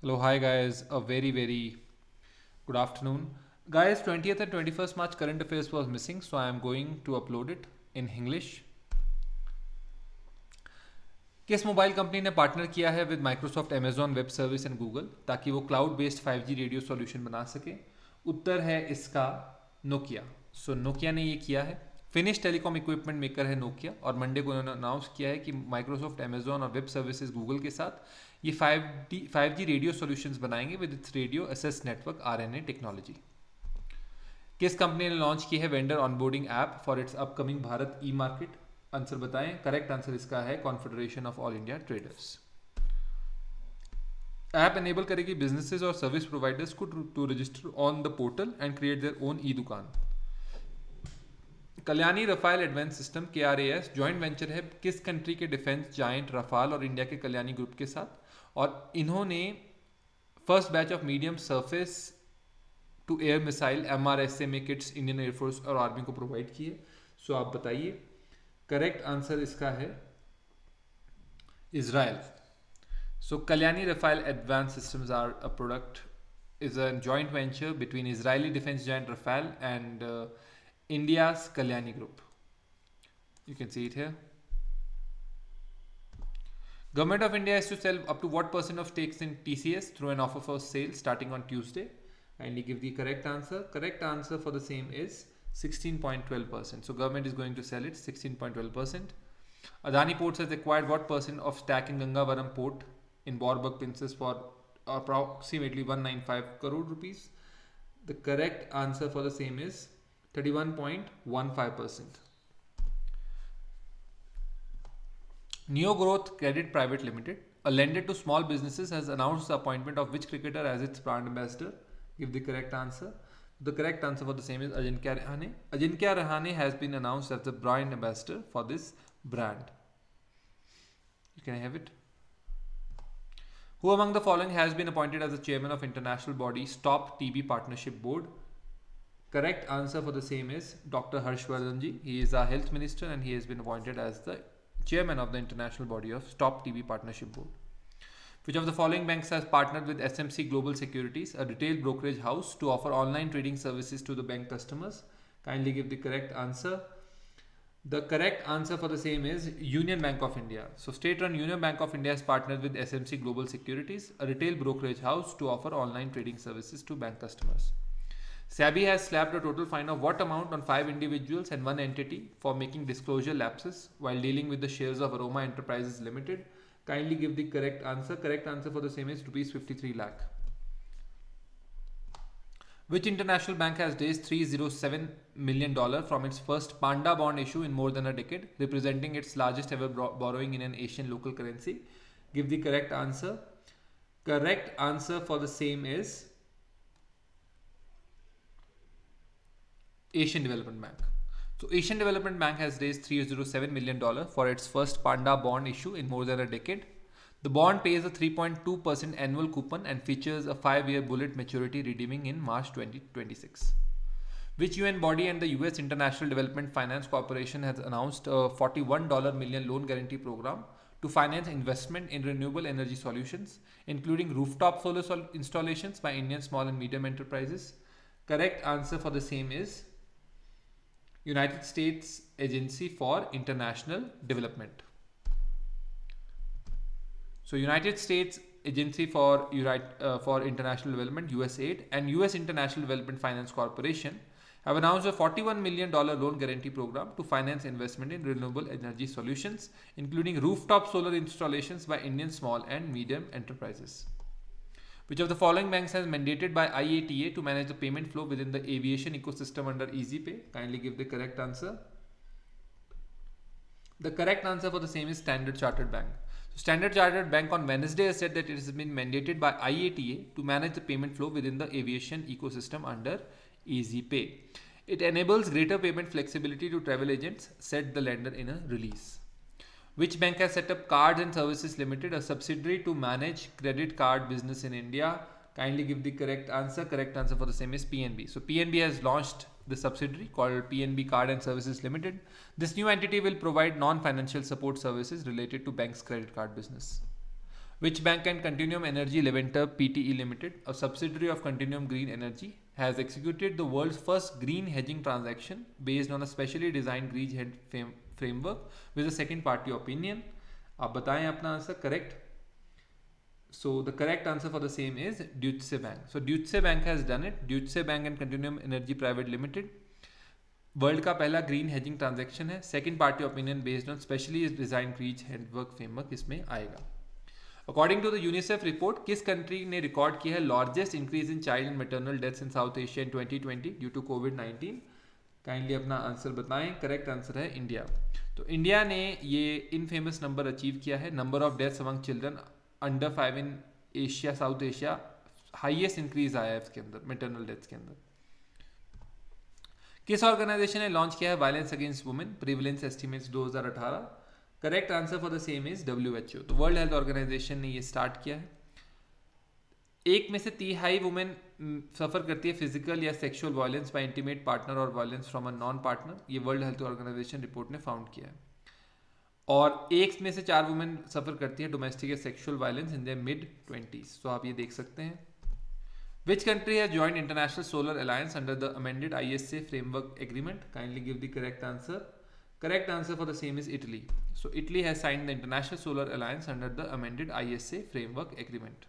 Hello, hi guys. A very good afternoon. Guys, 20th and 21st March current affairs was missing, so I am going to upload it in English. किस mobile company ने partner किया है with Microsoft Amazon web service and Google ताकि वो cloud based 5G radio solution बना सके? उत्तर है इसका नोकिया। सो नोकिया ने ये किया है। फिनिश टेलीकॉम इक्विपमेंट मेकर है नोकिया और मंडे को उन्होंने अनाउंस किया है कि माइक्रोसॉफ्ट अमेजॉन और वेब सर्विसेज गूगल के साथ ये 5G रेडियो सॉल्यूशंस बनाएंगे with its radio access network RNA technology. किस कंपनी ने लॉन्च की है vendor onboarding app for its upcoming Bharat e market? Answer बताएं। करेक्ट आंसर इसका है Confederation of All India Traders. App enable करेगी बिजनेसेस और सर्विस प्रोवाइडर्स को to register on the portal and create their own e दुकान। Kalyani Rafael advance system KRAS joint venture है किस country के डिफेंस जायंट रफाल और इंडिया के Kalyani group के साथ, और इन्होंने first batch of medium surface to air missile MRSA kits Indian air force और आर्मी को प्रोवाइड किए। सो आप बताइए। करेक्ट आंसर इसका है Israel. So Kalyani Rafael advance systems are a product is a joint venture between Israeli defense giant Rafale and India's Kalyani Group. You can see it here. Government of India is to sell up to what percent of stakes in TCS through an offer for sale starting on Tuesday? Kindly give the correct answer. Correct answer for the same is 16.12%. So government is going to sell it 16.12%. Adani Ports has acquired what percent of stake in Gangavaram Port in Borbag, Princess for approximately 195 crore rupees? The correct answer for the same is 31.15%. Neo Growth Credit Private Limited, a lender to small businesses, has announced the appointment of which cricketer as its brand ambassador? Give the correct answer. The correct answer for the same is Ajinkya Rahane. Ajinkya Rahane has been announced as the brand ambassador for this brand. You can have it. Who among the following has been appointed as the chairman of international body Stop TB Partnership Board? Correct answer for the same is Dr. Harshvardhan ji. He is our health minister and he has been appointed as the chairman of the international body of Stop TB Partnership Board. Which of the following banks has partnered with SMC Global Securities, a retail brokerage house, to offer online trading services to the bank customers? Kindly give the correct answer. The correct answer for the same is Union Bank of India. So state-run Union Bank of India has partnered with SMC Global Securities, a retail brokerage house, to offer online trading services to bank customers. SEBI has slapped a total fine of what amount on 5 individuals and 1 entity for making disclosure lapses while dealing with the shares of Aroma Enterprises Limited? Kindly give the correct answer. Correct answer for the same is rupees 53 lakh. Which international bank has raised $307 million from its first Panda bond issue in more than a decade, representing its largest ever borrowing in an Asian local currency? Give the correct answer. Correct answer for the same is Asian Development Bank. So Asian Development Bank has raised $307 million for its first Panda bond issue in more than a decade. The bond pays a 3.2% annual coupon and features a 5-year bullet maturity redeeming in March 2026. Which UN body and the US International Development Finance Corporation has announced a $41 million loan guarantee program to finance investment in renewable energy solutions, including rooftop solar installations by Indian small and medium enterprises? Correct answer for the same is United States Agency for International Development. So United States Agency for International Development, USAID, and US International Development Finance Corporation have announced a $41 million loan guarantee program to finance investment in renewable energy solutions, including rooftop solar installations by Indian small and medium enterprises. Which of the following banks has mandated by IATA to manage the payment flow within the aviation ecosystem under EasyPay? Kindly give the correct answer. The correct answer for the same is Standard Chartered Bank. So Standard Chartered Bank on Wednesday has said that it has been mandated by IATA to manage the payment flow within the aviation ecosystem under EasyPay. It enables greater payment flexibility to travel agents, said the lender in a release. Which bank has set up Cards and Services Limited, a subsidiary to manage credit card business in India? Kindly give the correct answer. Correct answer for the same is PNB. So PNB has launched the subsidiary called PNB Card and Services Limited. This new entity will provide non-financial support services related to bank's credit card business. Which bank and Continuum Energy Levanter Pte Limited, a subsidiary of Continuum Green Energy, has executed the world's first green hedging transaction based on a specially designed green hedge framework with a second party opinion? आप बताएं अपना answer correct. So the correct answer for the same is Deutsche Bank. So Deutsche Bank has done it. Deutsche Bank and Continuum Energy Private Limited world का पहला green hedging transaction है. Second party opinion based on specially design green headwork framework इसमें आएगा. According to the UNICEF report, किस country ने record किया है largest increase in child and maternal deaths in South Asia in 2020 due to कोविड-19? Kindly अपना answer बताएं. Correct answer है इंडिया. तो इंडिया ने ये इनफेमस नंबर अचीव किया है. Number of deaths among children under 5 in Asia, south Asia, highest increase आया है इसके अंदर मैटरनल डेथ्स के अंदर. किस ऑर्गेनाइजेशन ने लॉन्च किया है violence against women prevalence estimates 2018? Correct answer for the same is WHO. तो वर्ल्ड हेल्थ ऑर्गेनाइजेशन ने ये स्टार्ट किया है. एक में से 3/4 वुमेन सफर करती है फिजिकल या sexual violence by intimate partner और violence from a non partner. ये वर्ल्ड हेल्थ ऑर्गेनाइजेशन रिपोर्ट ने फाउंड किया है. और एक में से 4 वुमेन सफर करती है डोमेस्टिक या sexual violence in their mid-20s. तो आप ये देख सकते हैं. Which country has joined International Solar Alliance under the amended ISA Framework Agreement? Kindly give the correct answer. Correct answer for the same is Italy. So Italy has signed the International Solar Alliance under the amended ISA Framework Agreement.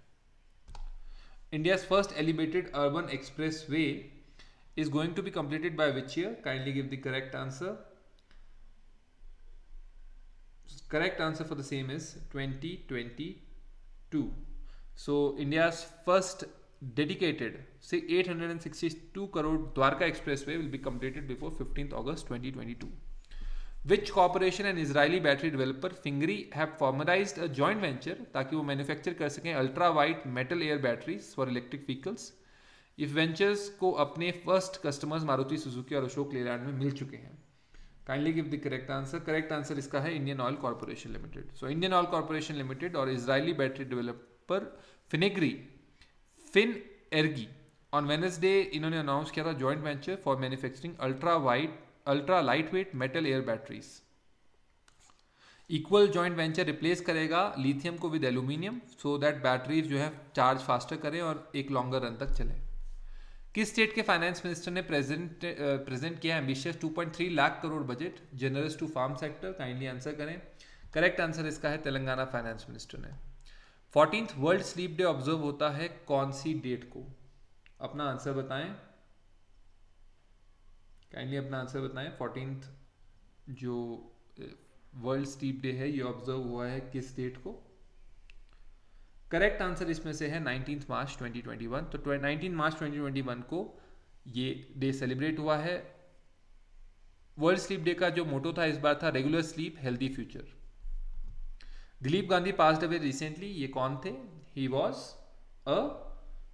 India's first elevated urban expressway is going to be completed by which year? Kindly give the correct answer. Correct answer for the same is 2022. So India's first dedicated say 862 crore Dwarka Expressway will be completed before 15th August 2022. Which corporation and Israeli battery developer Fingri have formalized a joint venture ताकि वो manufacture कर सकें ultra white metal air batteries for electric vehicles. इस ventures को अपने first customers Maruti Suzuki और अशोक लेलैंड में मिल चुके हैं. Kindly give the correct answer. Correct answer इसका है Indian Oil Corporation Limited. So Indian Oil Corporation Limited और Israeli battery developer Phinergy on Wednesday इन्होंने अनाउंस किया था joint venture for manufacturing ultra light weight metal air batteries. Equal joint venture replace करेगा lithium को with aluminium so that batteries जो है charge faster करें और एक लॉन्गर रन तक चले. किस स्टेट के फाइनेंस मिनिस्टर ने प्रेजेंट किया ambitious 2.3 lakh crore budget generous to farm sector? Kindly answer करें. करेक्ट आंसर इसका है तेलंगाना फाइनेंस मिनिस्टर ने. 14th world sleep day observe होता है कौन सी डेट को? अपना आंसर बताएं. काइंडली अपना आंसर बताएं. 14th जो वर्ल्ड स्लीप डे है ये ऑब्जर्व हुआ है किस डेट को? करेक्ट आंसर इसमें से है 19 मार्च 2021. तो 19 मार्च 2021 को ये डे सेलिब्रेट हुआ है. वर्ल्ड स्लीप डे का जो मोटो था इस बार था regular sleep healthy future. Dilip Gandhi passed away recently. ये कौन थे? He was a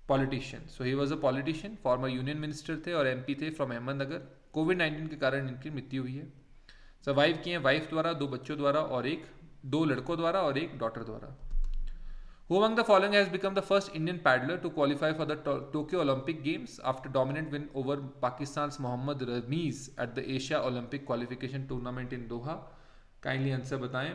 politician. So he was a politician, former union minister थे और MP थे फ्रॉम अहमदनगर. कोविड-19 के कारण इनकी मृत्यु हुई है. सर्वाइव किए वाइफ द्वारा, 2 बच्चों द्वारा और 2 लड़कों द्वारा और 1 डॉटर द्वारा. Who among the following has become the first Indian paddler to qualify for the Tokyo Olympic Games after dominant win over Pakistan's Mohammad Ramiz at the Asia Olympic Qualification Tournament in Doha? Kindly answer बताएं.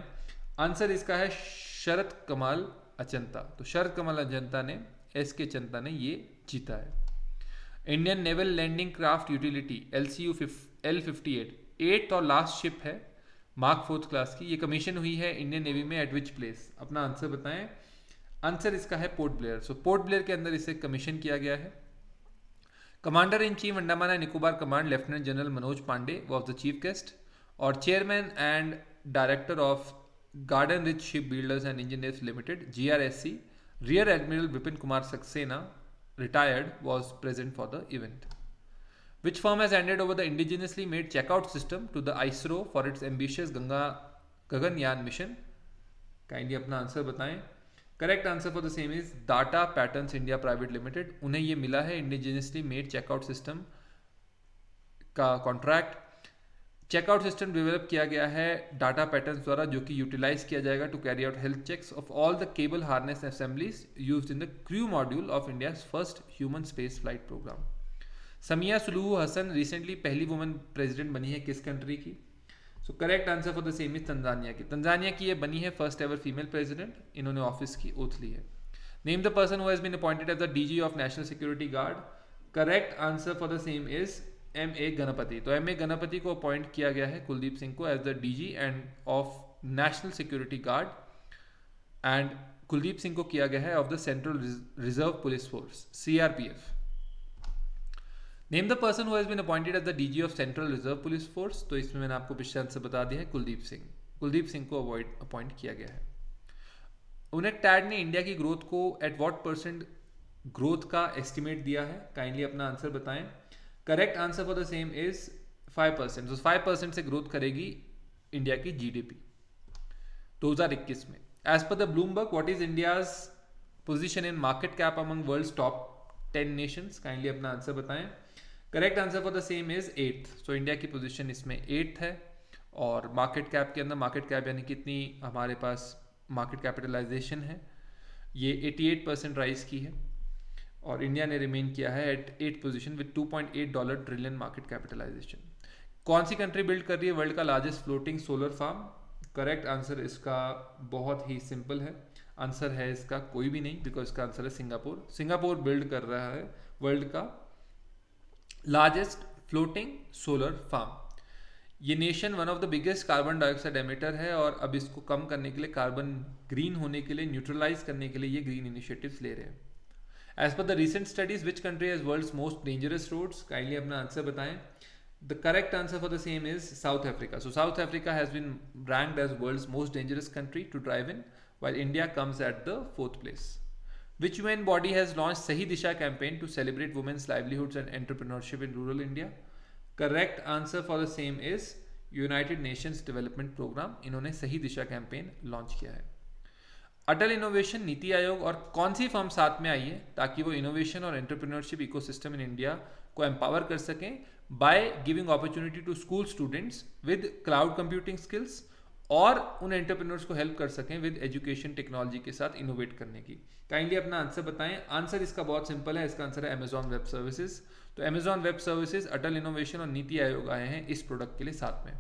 Answer इसका है शरद कमल अचंता. तो शरद कमल अचंता ने SK चंता ने ये जीता है. Indian naval landing craft utility LCU L58 8th और लास्ट शिप है मार्क 4th क्लास की. ये कमीशन हुई है इंडियन नेवी में एट विच प्लेस? अपना आंसर बताएं. आंसर इसका है Port Blair. So Port Blair के अंदर इसे कमीशन किया गया है. Commander in chief Andaman and Nicobar command lieutenant general Manoj Pandey was the chief guest. और chairman and director of Garden rich ship builders and engineers limited GRSC rear admiral Vipin Kumar Saxena retired was present for the event. Which firm has handed over the indigenously made checkout system to the ISRO for its ambitious Gaganyaan mission? Kindly अपना answer बताएं. Correct answer for the same is data patterns India private limited. उन्हें ये मिला है indigenously made checkout system का contract. Checkout system develop किया गया है डाटा पैटर्न्स द्वारा जो कि यूटिलाइज किया जाएगा to carry out health checks of all the cable harness assemblies used in the crew module of India's first human space flight programme. Samia Suluhu Hassan recently पहली women president बनी है किस country की? So correct answer for the same is Tanzania की ये बनी है first ever female president, इन्होंने ऑफिस की ओथ ली है। Name the person who has been appointed as the DG of National Security guard. Correct answer for the same is M.A. Ganpati. तो M.A. Ganpati को अपॉइंट किया गया है कुलदीप सिंह को as the DG and of National Security Guard, and Kuldeep Singh को किया गया है of the Central Reserve Police Force CRPF। Name the person who has been appointed as the DG of Central Reserve Police Force. तो इसमें मैंने आपको पिछले answer बता दिया है कुलदीप सिंह। कुलदीप सिंह को अपॉइंट किया गया है। UNCTAD ने इंडिया की ग्रोथ को एट व्हाट % ग्रोथ का एस्टिमेट दिया है, काइंडली अपना आंसर बताएं। Correct answer for the same is 5%। तो 5% से ग्रोथ करेगी इंडिया की GDP 2021 में। As per the Bloomberg, what is India's position in market cap among world's top 10 nations, kindly अपना आंसर बताएं। Correct answer for the same is 8th। So India की position इसमें 8th है, और market cap के अंदर, market cap यानी कितनी हमारे पास मार्केट कैपिटलाइजेशन है, ये 88% राइज की है, और इंडिया ने रिमेन किया है at 8th position with $2.8 trillion market capitalisation. कौन सी कंट्री बिल्ड कर रही है वर्ल्ड का largest floating solar farm? Correct answer इसका बहुत ही सिंपल है, आंसर है इसका कोई भी नहीं, बिकॉज इसका आंसर है सिंगापुर। सिंगापुर बिल्ड कर रहा है वर्ल्ड का लार्जेस्ट फ्लोटिंग सोलर फार्म। ये nation one of the biggest carbon dioxide emitter है, और अब इसको कम करने के लिए, कार्बन ग्रीन होने के लिए, न्यूट्रलाइज करने के लिए ये ग्रीन इनिशिएटिव्स ले रहे हैं। As per the recent studies which country has world's most dangerous roads, kindly अपना आंसर बताएं। The correct answer for the same is South Africa. So South Africa has been ranked as world's most dangerous country to drive in, while India comes at the 4th place. Which UN body has launched Sahi Disha campaign to celebrate women's livelihoods and entrepreneurship in rural India? Correct answer for the same is United Nations Development Program. इन्होंने सही दिशा campaign launch किया है। अटल innovation NITI Aayog और कौन सी firm साथ में आई है ताकि वो इनोवेशन और एंटरप्रेन्योरशिप इकोसिस्टम इन इंडिया को एम्पावर कर सकें by giving opportunity to school students with cloud computing skills, और उन एंटरप्रेन्योर्स को हेल्प कर सकें विद एजुकेशन टेक्नोलॉजी के साथ इनोवेट करने की। काइंडली अपना आंसर बताएं। आंसर इसका बहुत सिंपल है, इसका आंसर है अमेजॉन वेब सर्विसेज। तो अमेजॉन वेब सर्विसेज, अटल इनोवेशन और नीति आयोग आए हैं इस प्रोडक्ट के लिए साथ में।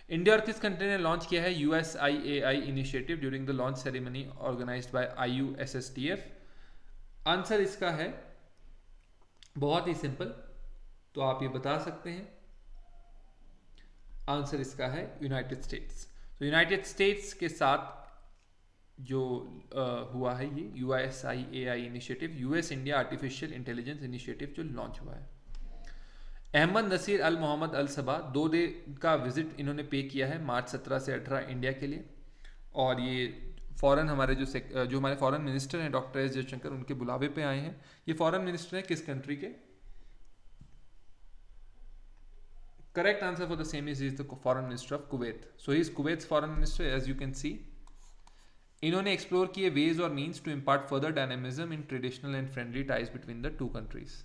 इंडिया और किस कंट्री ने लॉन्च किया है USIAI initiative during the launch ceremony organised by IUSSTF? Answer इसका है बहुत ही सिंपल, तो आप ये बता सकते हैं। आंसर इसका है यूनाइटेड स्टेट्स। तो यूनाइटेड स्टेट्स के साथ जो हुआ है ये USIAI initiative, US India artificial intelligence initiative, जो लॉन्च हुआ है। अहमद नसीर अल मोहम्मद अल सबा 2 डे का विजिट इन्होंने पे किया है मार्च 17 से 18 इंडिया के लिए, और ये फॉरेन हमारे जो हमारे फॉरेन मिनिस्टर हैं डॉक्टर एस जयशंकर, उनके बुलावे पे आए हैं। ये फॉरेन मिनिस्टर हैं किस कंट्री के? Correct answer for the same is the foreign minister of Kuwait. So he is Kuwait's foreign minister, as you can see. इन्होंने एक्सप्लोर किए ways और means to impart further dynamism in traditional and friendly ties between the two countries.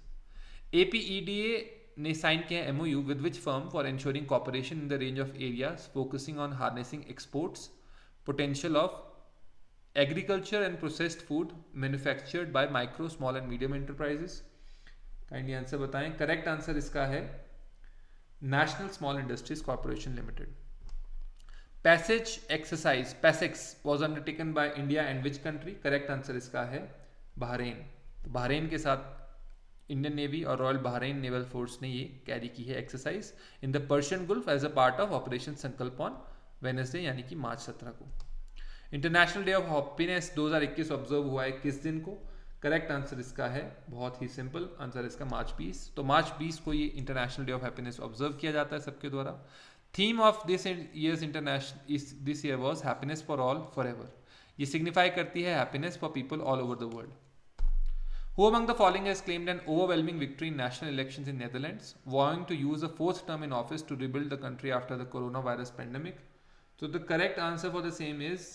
APEDA ने sign किया MOU with which firm for ensuring cooperation in the range of areas focusing on harnessing exports potential of agriculture and processed food manufactured by micro, small and medium enterprises. Kindly answer बताएं। Correct answer इसका है National Small Industries Corporation Limited. Passage exercise PASEX was undertaken by India and which country? Correct answer इसका है Bahrain. तो Bahrain के साथ Indian Navy और Royal Bahrain Naval Force ने ये कैरी की है exercise in the Persian Gulf as a part of Operation Sankalp on Wednesday यानी कि मार्च 17 को। International Day of Happiness 2021 observe हुआ है किस दिन को? करेक्ट आंसर इसका है बहुत ही सिंपल, आंसर इसका मार्च 20। तो मार्च 20 को ये international Day of happiness observe किया जाता है सबके द्वारा। Theme of this year was happiness for all forever. ये सिग्निफाई करती है happiness for people all over the world. Who among the following has claimed an overwhelming victory in national elections in Netherlands, vowing to use a 4th term in office to rebuild the country after the coronavirus pandemic? So the correct answer for the same is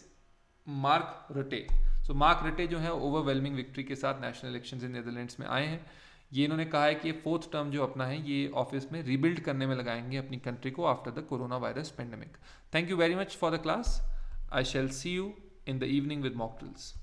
Mark Rutte. So mark रटे जो है overwhelming victory के साथ national elections in Netherlands में आए हैं। ये इन्होंने कहा है कि ये 4th टर्म जो अपना है ये ऑफिस में रीबिल्ड करने में लगाएंगे अपनी कंट्री को after the corona virus pandemic. Thank you very much for the class. I shall see you in the evening with mock drills.